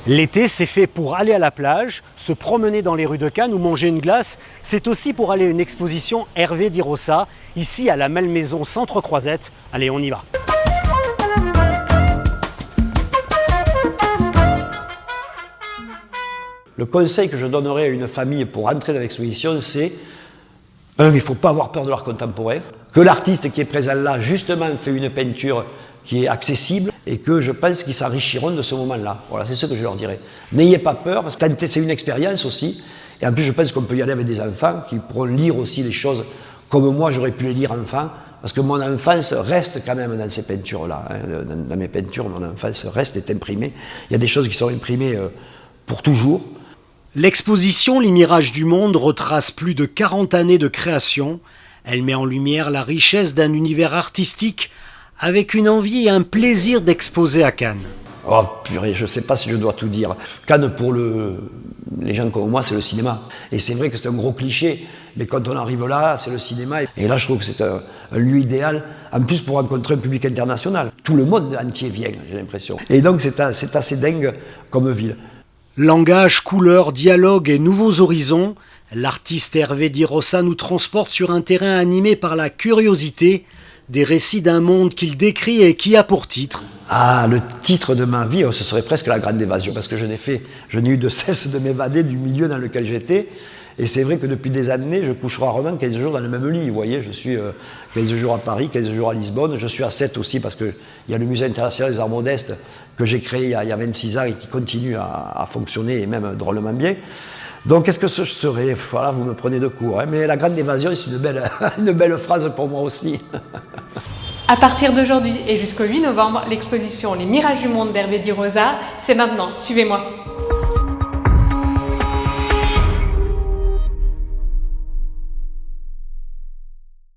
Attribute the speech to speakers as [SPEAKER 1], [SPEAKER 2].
[SPEAKER 1] L'été, c'est fait pour aller à la plage, se promener dans les rues de Cannes ou manger une glace. C'est aussi pour aller à une exposition Hervé Di Rosa, ici à la Malmaison Centre Croisette. Allez, on y va.
[SPEAKER 2] Le conseil que je donnerais à une famille pour entrer dans l'exposition, c'est il ne faut pas avoir peur de l'art contemporain, que l'artiste qui est présent là, justement, fait une peinture qui est accessible et que je pense qu'ils s'enrichiront de ce moment-là. Voilà, c'est ce que je leur dirais. N'ayez pas peur, parce que c'est une expérience aussi. Et en plus, je pense qu'on peut y aller avec des enfants qui pourront lire aussi les choses comme moi, j'aurais pu les lire enfant. Parce que mon enfance reste quand même dans ces peintures-là. Dans mes peintures, mon enfance reste, est imprimée. Il y a des choses qui sont imprimées pour toujours.
[SPEAKER 1] L'exposition Les Mirages du Monde retrace plus de 40 années de création. Elle met en lumière la richesse d'un univers artistique avec une envie et un plaisir d'exposer à Cannes.
[SPEAKER 2] Oh purée, je ne sais pas si je dois tout dire. Cannes, pour les gens comme moi, c'est le cinéma. Et c'est vrai que c'est un gros cliché, mais quand on arrive là, c'est le cinéma. Et là, je trouve que c'est un lieu idéal, en plus pour rencontrer un public international. Tout le monde entier vient, j'ai l'impression. Et donc, c'est assez dingue comme ville.
[SPEAKER 1] Langage, couleurs, dialogue et nouveaux horizons, l'artiste Hervé Di Rosa nous transporte sur un terrain animé par la curiosité, des récits d'un monde qu'il décrit et qui a pour titre.
[SPEAKER 2] Ah, le titre de ma vie, ce serait presque La Grande Évasion, parce que je n'ai eu de cesse de m'évader du milieu dans lequel j'étais. Et c'est vrai que depuis des années, je couche rarement 15 jours dans le même lit. Vous voyez, je suis 15 jours à Paris, 15 jours à Lisbonne. Je suis à 7 aussi parce qu'il y a le Musée international des arts modestes que j'ai créé il y a 26 ans et qui continue à fonctionner et même drôlement bien. Donc, qu'est-ce que je serais? Voilà, vous me prenez de court. Hein. Mais La Grande Évasion, c'est une belle phrase pour moi aussi.
[SPEAKER 3] À partir d'aujourd'hui et jusqu'au 8 novembre, l'exposition Les Mirages du Monde d'Hervé Di Rosa, c'est maintenant. Suivez-moi.